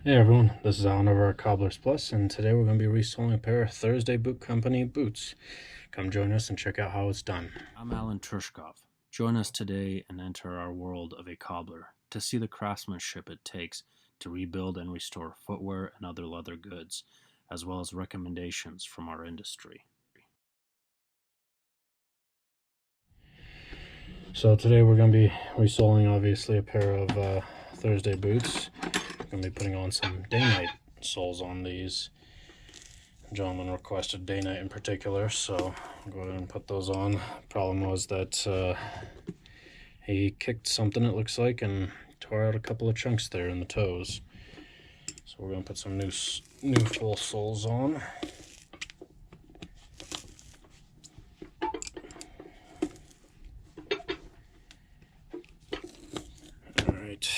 Hey everyone, this is Alan over at Cobblers Plus, and today we're going to be reselling a pair of Thursday Boot Company boots. Come join us and check out how it's done. I'm Alan Trushkov. Join us today and enter our world of a cobbler to see the craftsmanship it takes to rebuild and restore footwear and other leather goods, as well as recommendations from our industry. So today we're going to be reselling obviously a pair of Thursday boots. We're going to be putting on some Dainite soles on these. The gentleman requested Dainite in particular, so I'll go ahead and put those on. Problem was that he kicked something, it looks like, and tore out a couple of chunks there in the toes. So we're going to put some new full soles on. Alright.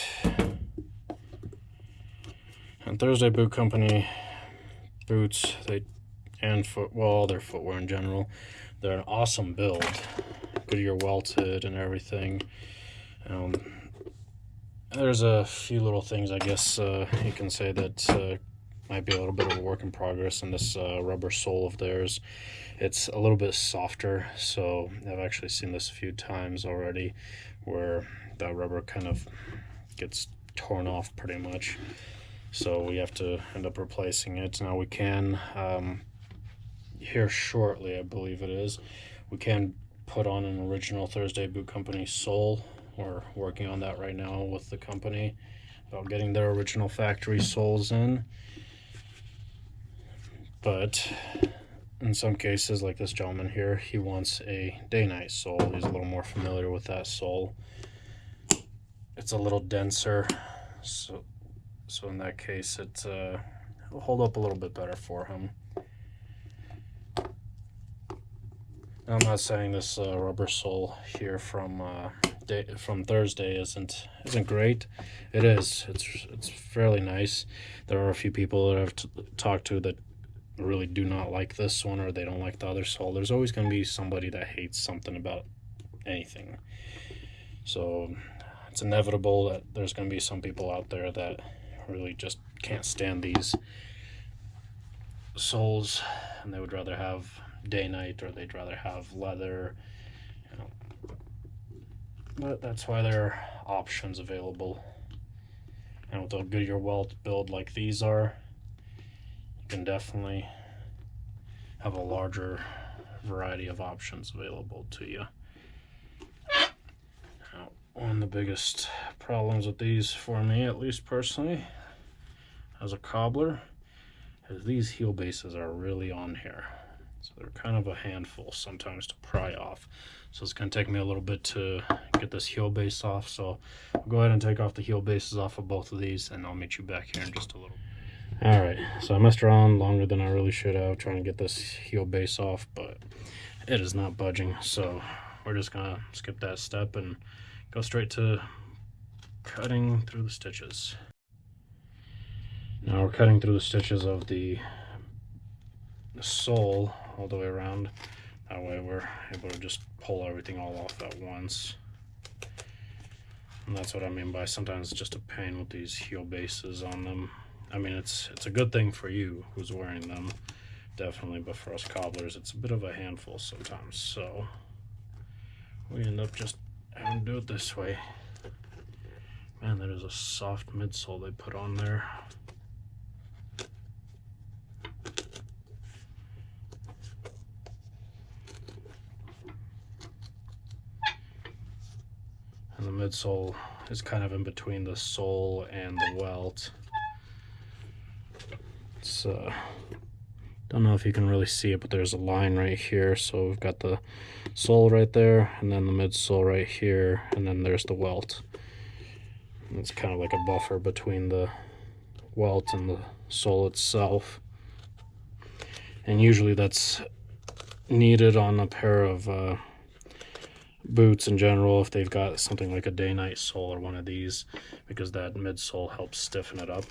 And Thursday Boot Company boots, all their footwear in general, they're an awesome build. Goodyear welted and everything. There's a few little things I guess you can say that might be a little bit of a work in progress in this rubber sole of theirs. It's a little bit softer, so I've actually seen this a few times already where the rubber kind of gets torn off pretty much, so we have to end up replacing it. Now we can here shortly, I believe it is, we can put on an original Thursday Boot Company sole. We're working on that right now with the company about getting their original factory soles in. But in some cases, like this gentleman here, he wants a Dainite sole. He's a little more familiar with that sole. It's a little denser, so in that case it will hold up a little bit better for him. I'm not saying this rubber sole here from Thursday isn't great. It is. It's fairly nice. There are a few people that I've talked to that really do not like this one, or they don't like the other sole. There's always going to be somebody that hates something about anything. So it's inevitable that there's going to be some people out there that really just can't stand these soles, and they would rather have Dainite or they'd rather have leather, but that's why there are options available. And with a Goodyear Welt build like these are, you can definitely have a larger variety of options available to you. Now, one of the biggest problems with these, for me at least personally, as a cobbler, is these heel bases are really on here. So they're kind of a handful sometimes to pry off. So it's going to take me a little bit to get this heel base off. So I'll go ahead and take off the heel bases off of both of these, and I'll meet you back here in just a little. Alright, so I messed around longer than I really should have trying to get this heel base off, but it is not budging. So we're just going to skip that step and go straight to cutting through the stitches. Now we're cutting through the stitches of the sole all the way around. That way we're able to just pull everything all off at once. And that's what I mean by sometimes it's just a pain with these heel bases on them. I mean, it's a good thing for you who's wearing them, definitely, but for us cobblers it's a bit of a handful sometimes, so we end up just having to do it this way. Man, that is a soft midsole they put on there. And the midsole is kind of in between the sole and the welt. It's don't know if you can really see it, but there's a line right here. So we've got the sole right there, and then the midsole right here, and then there's the welt. And it's kind of like a buffer between the welt and the sole itself. And usually that's needed on a pair of boots in general if they've got something like a Dainite sole or one of these, because that midsole helps stiffen it up.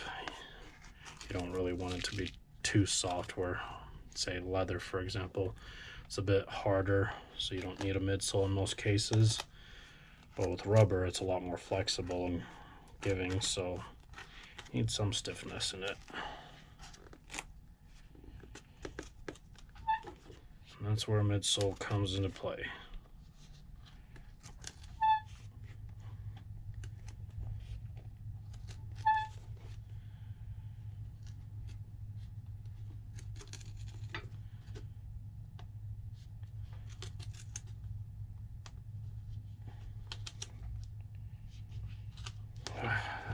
You don't really want it to be too soft, where say leather, for example, it's a bit harder, so you don't need a midsole in most cases. But with rubber, it's a lot more flexible and giving, so Needs some stiffness in it. And that's where midsole comes into play.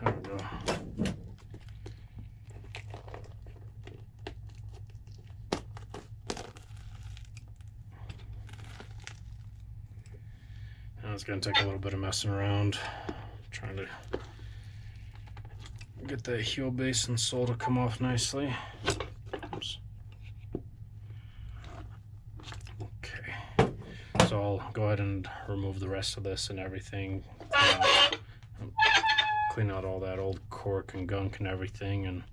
There we go. Now it's going to take a little bit of messing around, trying to get that heel base and sole to come off nicely. Oops. Okay, so I'll go ahead and remove the rest of this and everything. Clean out all that old cork and gunk and everything, and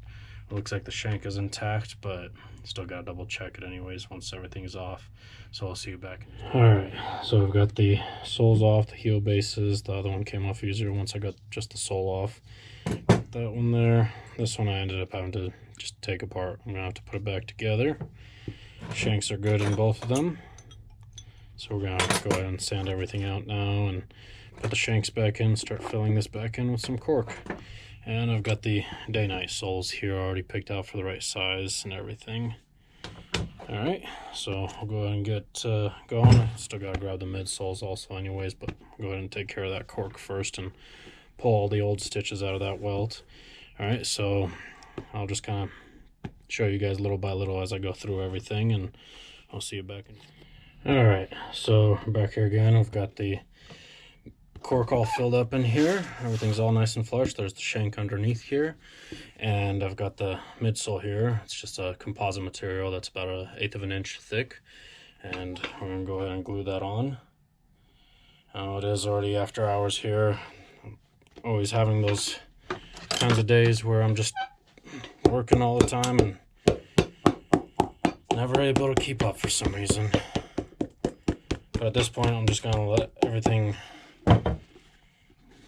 it looks like the shank is intact, but still gotta double check it anyways once everything's off. So I'll see you back. Alright, so I've got the soles off, the heel bases. The other one came off easier once I got just the sole off. Got that one there. This one I ended up having to just take apart. I'm gonna have to put it back together. Shanks are good in both of them, so we're gonna go ahead and sand everything out now and put the shanks back in, start filling this back in with some cork. And I've got the Dainite soles here already picked out for the right size and everything. Alright, so I'll go ahead and get going. Still gotta grab the midsoles also anyways, but go ahead and take care of that cork first and pull all the old stitches out of that welt. Alright, so I'll just kind of show you guys little by little as I go through everything, and I'll see you back in. Alright, so back here again, I've got the cork all filled up in here. Everything's all nice and flush. There's the shank underneath here, and I've got the midsole here. It's just a composite material that's about 1/8 of an inch thick, and we're gonna go ahead and glue that on. Now it is already after hours here. I'm always having those kinds of days where I'm just working all the time and never able to keep up for some reason. But at this point, I'm just gonna let everything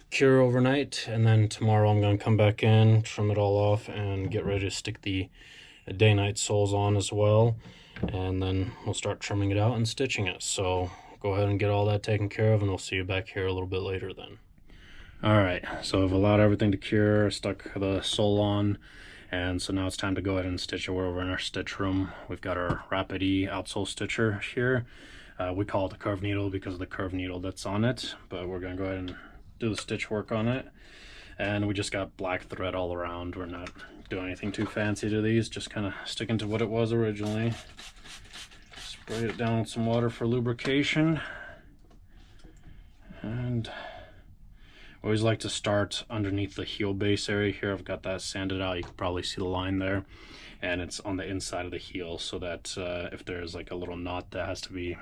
cure overnight, and then tomorrow I'm going to come back in, trim it all off, and get ready to stick the Dainite soles on as well, and then we'll start trimming it out and stitching it. So go ahead and get all that taken care of, and we'll see you back here a little bit later then. Alright, so I've allowed everything to cure, stuck the sole on, and so now it's time to go ahead and stitch it. We're over in our stitch room. We've got our Rapid E outsole stitcher here. We call it the curved needle because of the curved needle that's on it, but we're going to go ahead and do the stitch work on it. And we just got black thread all around. We're not doing anything too fancy to these, just kind of sticking to what it was originally. Spray it down with some water for lubrication. And I always like to start underneath the heel base area here. I've got that sanded out. You can probably see the line there, and it's on the inside of the heel, so that if there's like a little knot that has to be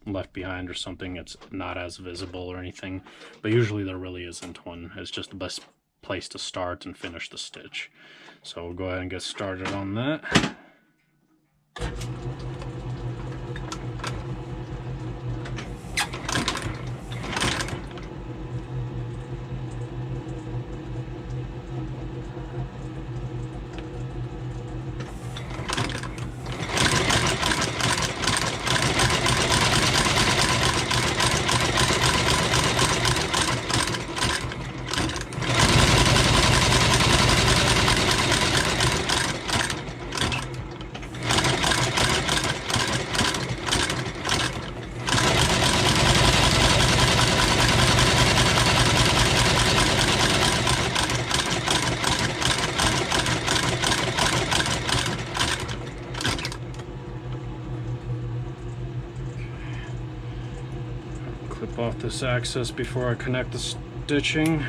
left behind or something, it's not as visible or anything, but usually there really isn't one. It's just the best place to start and finish the stitch. So we'll go ahead and get started on that. Clip off this axis before I connect the stitching.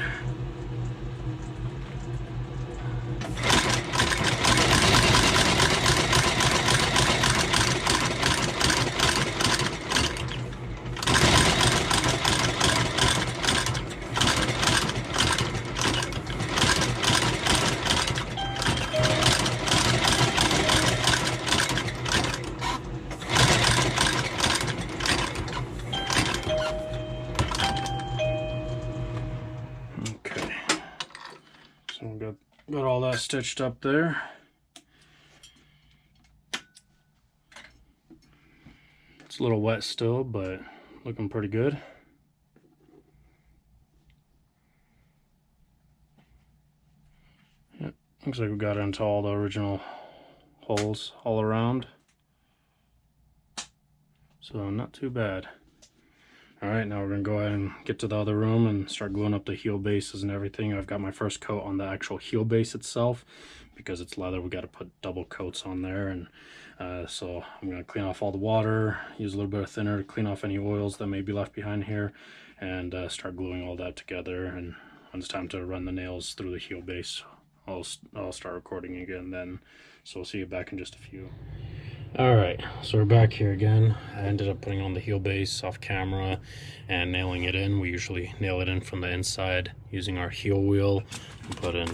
got all that stitched up there. It's a little wet still, but looking pretty good. Yep, looks like we got into all the original holes all around. So not too bad. Alright, now we're going to go ahead and get to the other room and start gluing up the heel bases and everything. I've got my first coat on the actual heel base itself. Because it's leather, we got to put double coats on there. And so I'm going to clean off all the water, use a little bit of thinner to clean off any oils that may be left behind here, and start gluing all that together. And when it's time to run the nails through the heel base, I'll start recording again then. So we'll see you back in just a few. Alright, so we're back here again. I ended up putting on the heel base off camera and nailing it in. We usually nail it in from the inside using our heel wheel. Put in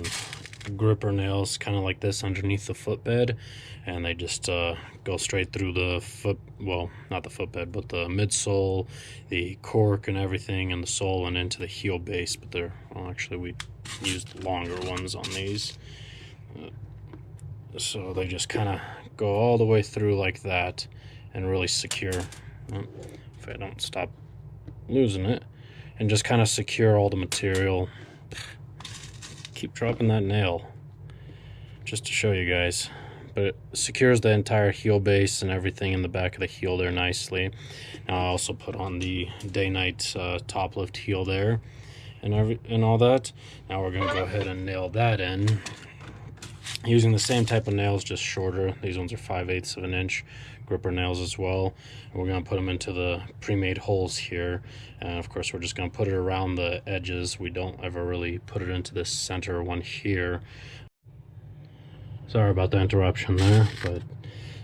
gripper nails kind of like this underneath the footbed, and they just go straight through the foot, well, not the footbed, but the midsole, the cork and everything, and the sole and into the heel base. But they're, well, actually we used longer ones on these. So they just kind of go all the way through like that and really secure, if I don't stop losing it, and just kind of secure all the material. Keep dropping that nail just to show you guys, but it secures the entire heel base and everything in the back of the heel there nicely. Now I also put on the Dainite top lift heel there and all that. Now we're going to go ahead and nail that in using the same type of nails, just shorter. These ones are 5/8 of an inch gripper nails as well. And we're going to put them into the pre-made holes here, and of course we're just going to put it around the edges. We don't ever really put it into this center one here. Sorry about the interruption there, but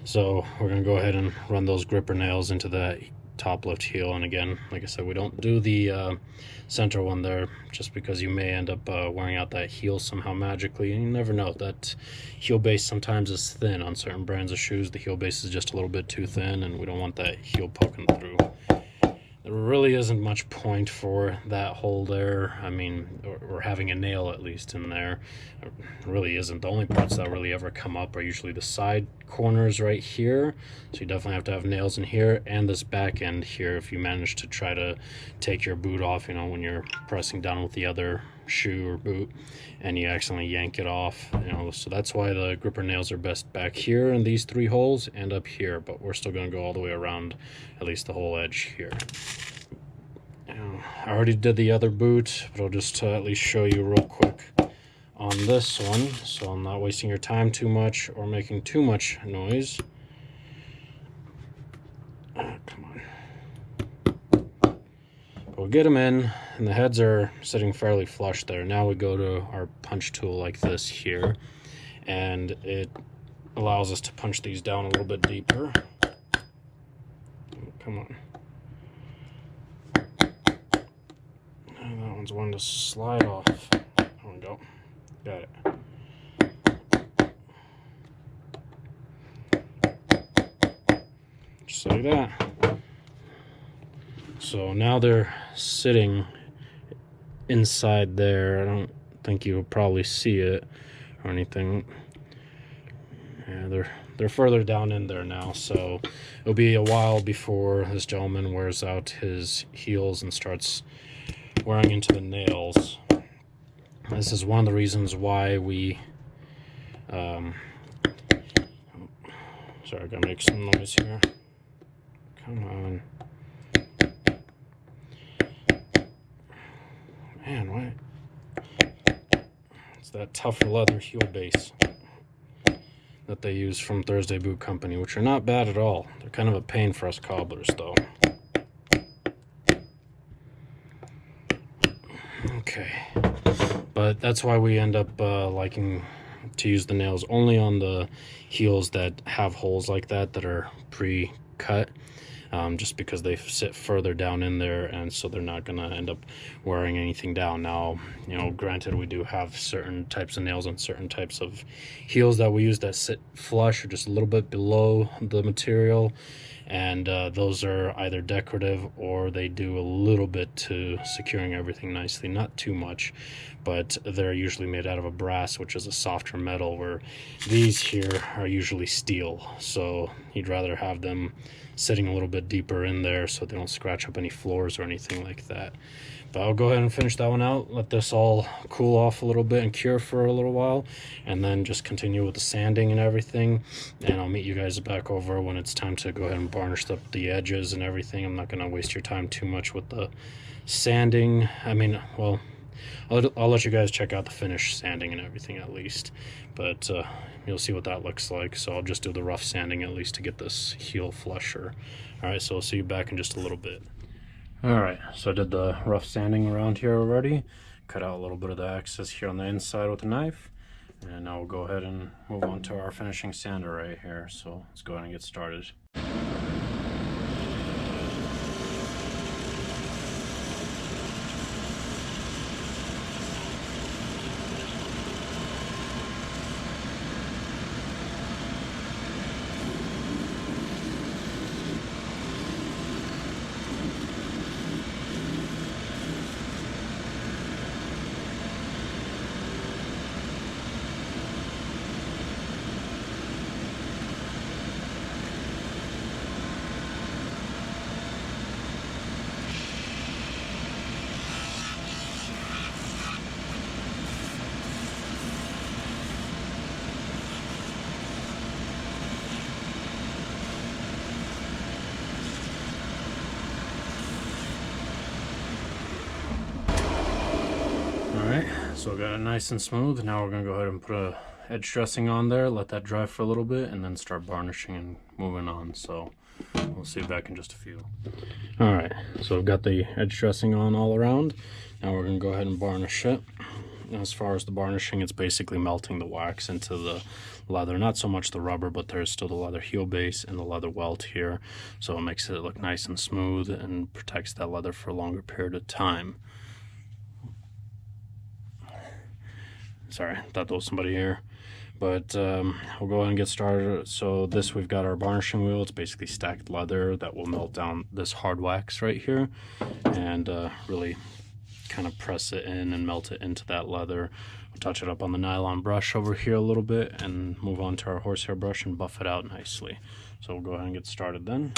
so we're going to go ahead and run those gripper nails into that top lift heel. And again, like I said, we don't do the center one there just because you may end up wearing out that heel somehow magically, and you never know. That heel base sometimes is thin on certain brands of shoes. The heel base is just a little bit too thin, and we don't want that heel poking through. There really isn't much point for that hole there. I mean, or having a nail at least in there. It really isn't. The only parts that really ever come up are usually the side corners right here. So you definitely have to have nails in here and this back end here if you manage to try to take your boot off, you know, when you're pressing down with the other shoe or boot and you accidentally yank it off, you know. So that's why the gripper nails are best back here in these three holes and up here, but we're still going to go all the way around at least the whole edge here. I already did the other boot, but I'll just at least show you real quick on this one, so I'm not wasting your time too much or making too much noise. Come on. But we'll get them in, and the heads are sitting fairly flush there. Now we go to our punch tool like this here, and it allows us to punch these down a little bit deeper. Come on. That one's one to slide off. There we go. Got it. Just like that. So now they're sitting inside there. I don't think you'll probably see it or anything. Yeah, they're further down in there now, so it'll be a while before this gentleman wears out his heels and starts wearing into the nails. This is one of the reasons why we sorry, I gotta make some noise here. Come on. Man, what? It's that tougher leather heel base that they use from Thursday Boot Company, which are not bad at all. They're kind of a pain for us cobblers, though. Okay, but that's why we end up liking to use the nails only on the heels that have holes like that are pre-cut, just because they sit further down in there, and so they're not going to end up wearing anything down. Now, you know, granted, we do have certain types of nails on certain types of heels that we use that sit flush or just a little bit below the material, and those are either decorative or they do a little bit to securing everything nicely, not too much. but they're usually made out of a brass, which is a softer metal, where these here are usually steel. So you'd rather have them sitting a little bit deeper in there so they don't scratch up any floors or anything like that. But I'll go ahead and finish that one out, let this all cool off a little bit and cure for a little while, and then just continue with the sanding and everything. And I'll meet you guys back over when it's time to go ahead and varnish up the edges and everything. I'm not going to waste your time too much with the sanding. I mean, well, I'll let you guys check out the finished sanding and everything at least, but you'll see what that looks like. So I'll just do the rough sanding at least to get this heel flusher. All right, so I'll see you back in just a little bit. All right, so I did the rough sanding around here already, cut out a little bit of the excess here on the inside with a knife, and now we'll go ahead and move on to our finishing sander right here. So let's go ahead and get started. Alright, so I got it nice and smooth. Now we're going to go ahead and put a edge dressing on there, let that dry for a little bit, and then start varnishing and moving on. So we'll see you back in just a few. Alright, so I've got the edge dressing on all around. Now we're going to go ahead and varnish it. As far as the varnishing, it's basically melting the wax into the leather. Not so much the rubber, but there's still the leather heel base and the leather welt here. So it makes it look nice and smooth and protects that leather for a longer period of time. Sorry, thought there was somebody here. But we'll go ahead and get started. So this, we've got our varnishing wheel. It's basically stacked leather that will melt down this hard wax right here and really kind of press it in and melt it into that leather. We'll touch it up on the nylon brush over here a little bit and move on to our horsehair brush and buff it out nicely. So we'll go ahead and get started then.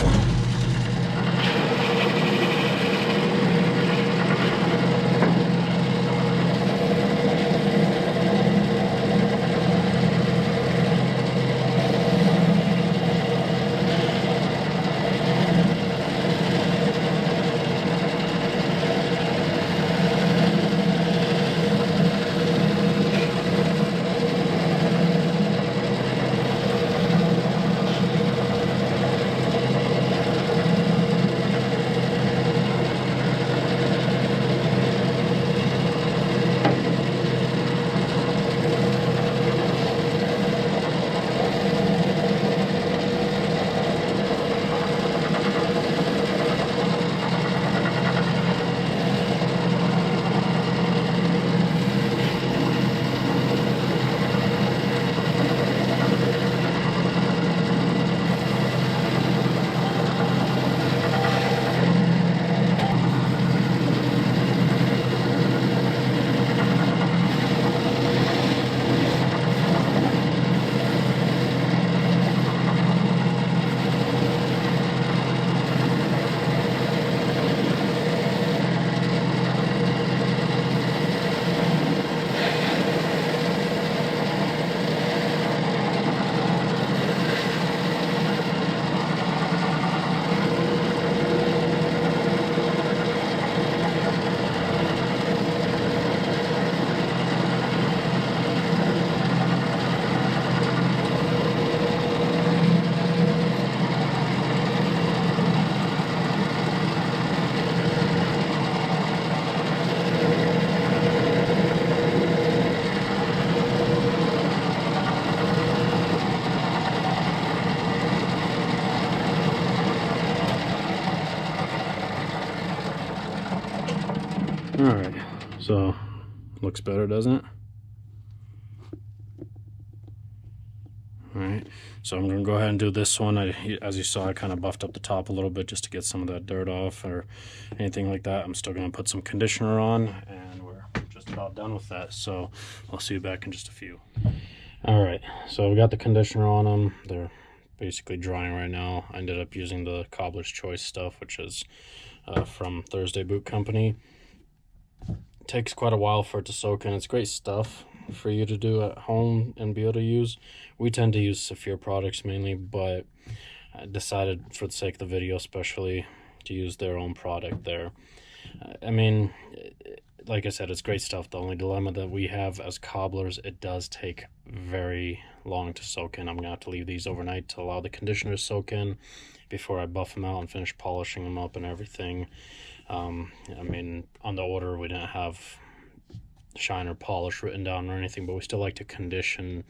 Alright, so looks better, doesn't it? Alright, so I'm going to go ahead and do this one. As you saw, I kind of buffed up the top a little bit just to get some of that dirt off or anything like that. I'm still going to put some conditioner on, and we're just about about done with that, so I'll see you back in just a few. All right, so we got the conditioner on them. They're basically drying right now. I ended up using the Cobblers Choice stuff, which is from Thursday Boot Company. It takes quite a while for it to soak in. It's great stuff for you to do at home and be able to use. We tend to use Saphir products mainly, but I decided for the sake of the video especially to use their own product there. I mean, like I said, it's great stuff. The only dilemma that we have as cobblers, it does take very long to soak in. I'm gonna have to leave these overnight to allow the conditioner to soak in before I buff them out and finish polishing them up and everything. I mean, on the order we didn't have shine or polish written down or anything, but we still like to condition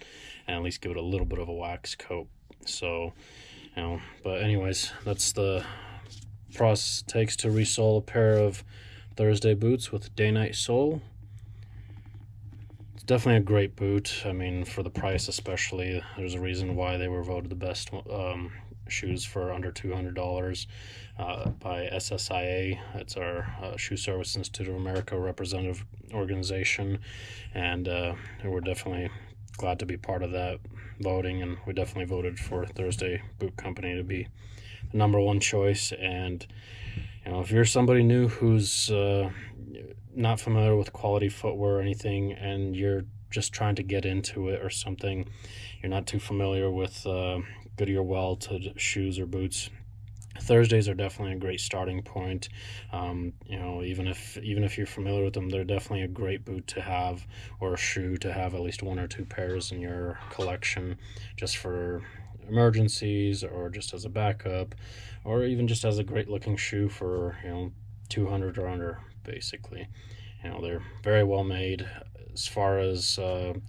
and at least give it a little bit of a wax coat. So, you know, but anyways, that's the process it takes to resole a pair of Thursday boots with Dainite sole. It's definitely a great boot. I mean, for the price especially, there's a reason why they were voted the best shoes for under $200 by SSIA. It's our Shoe Service Institute of America representative organization, and we're definitely glad to be part of that voting, and we definitely voted for Thursday Boot Company to be the #1 choice. And you know, if you're somebody new who's not familiar with quality footwear or anything, and you're just trying to get into it or something, you're not too familiar with Goodyear Welt shoes or boots, Thursdays are definitely a great starting point. You know, even if you're familiar with them, they're definitely a great boot to have, or a shoe to have at least 1 or 2 pairs in your collection, just for emergencies, or just as a backup, or even just as a great looking shoe for, you know, 200 or under, basically. You know, they're very well made. As far as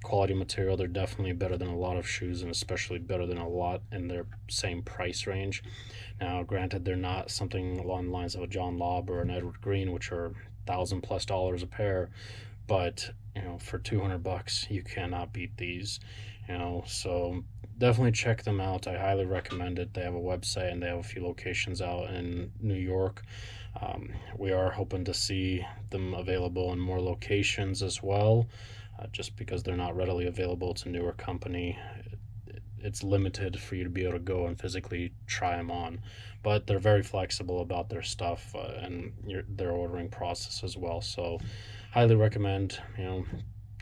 quality material, they're definitely better than a lot of shoes, and especially better than a lot in their same price range. Now, granted, they're not something along the lines of a John Lobb or an Edward Green, which are $1,000+ a pair, but you know, for $200 you cannot beat these. You know, so definitely check them out. I highly recommend it. They have a website and they have a few locations out in New York. We are hoping to see them available in more locations as well, just because they're not readily available. It's a newer company. It's limited for you to be able to go and physically try them on, but they're very flexible about their stuff and their ordering process as well. So highly recommend, you know,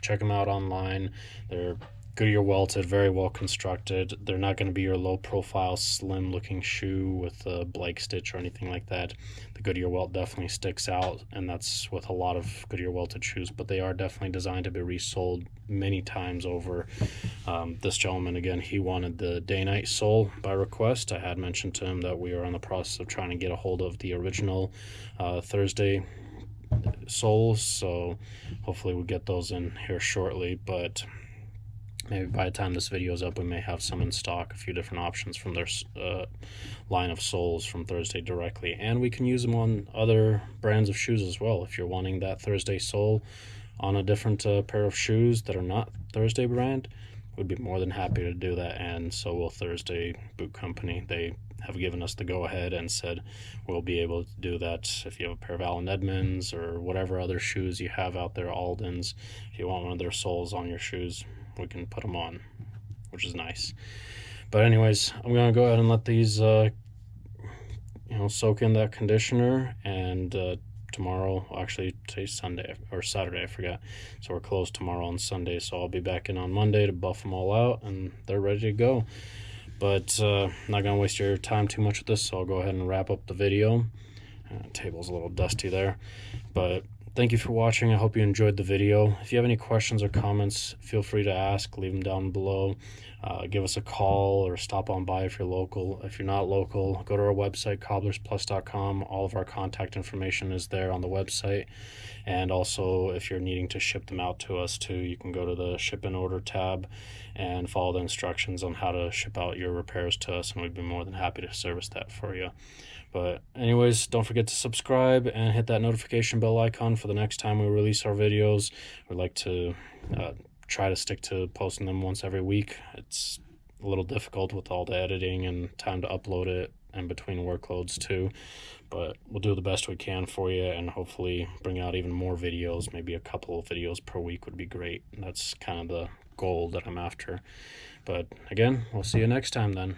check them out online. They're Goodyear welted, very well constructed. They're not going to be your low profile, slim looking shoe with a Blake stitch or anything like that. The Goodyear welt definitely sticks out, and that's with a lot of Goodyear welted shoes, but they are definitely designed to be resoled many times over. This gentleman, again, he wanted the Dainite sole by request. I had mentioned to him that we are in the process of trying to get a hold of the original Thursday soles, so hopefully we'll get those in here shortly. But maybe by the time this video is up, we may have some in stock, a few different options from their line of soles from Thursday directly. And we can use them on other brands of shoes as well. If you're wanting that Thursday sole on a different pair of shoes that are not Thursday brand, we'd be more than happy to do that. And so will Thursday Boot Company. They have given us the go-ahead and said we'll be able to do that. If you have a pair of Allen Edmonds or whatever other shoes you have out there, Aldens, if you want one of their soles on your shoes, we can put them on, which is nice. But anyways, I'm gonna go ahead and let these you know, soak in that conditioner, and tomorrow, actually today's Sunday or Saturday, I forgot, so we're closed tomorrow and Sunday, so I'll be back in on Monday to buff them all out and they're ready to go. But I'm not gonna waste your time too much with this, so I'll go ahead and wrap up the video. Table's a little dusty there, but thank you for watching. I hope you enjoyed the video. If you have any questions or comments, feel free to ask. Leave them down below. Give us a call or stop on by if you're local. If you're not local, go to our website, cobblersplus.com. All of our contact information is there on the website. And also, if you're needing to ship them out to us too, you can go to the ship and order tab and follow the instructions on how to ship out your repairs to us, and we'd be more than happy to service that for you. But anyways, don't forget to subscribe and hit that notification bell icon for the next time we release our videos. We'd like to try to stick to posting them once every week. It's a little difficult with all the editing and time to upload it in between workloads too. But we'll do the best we can for you, and hopefully bring out even more videos. Maybe a couple of videos per week would be great. That's kind of the goal that I'm after. But again, we'll see you next time then.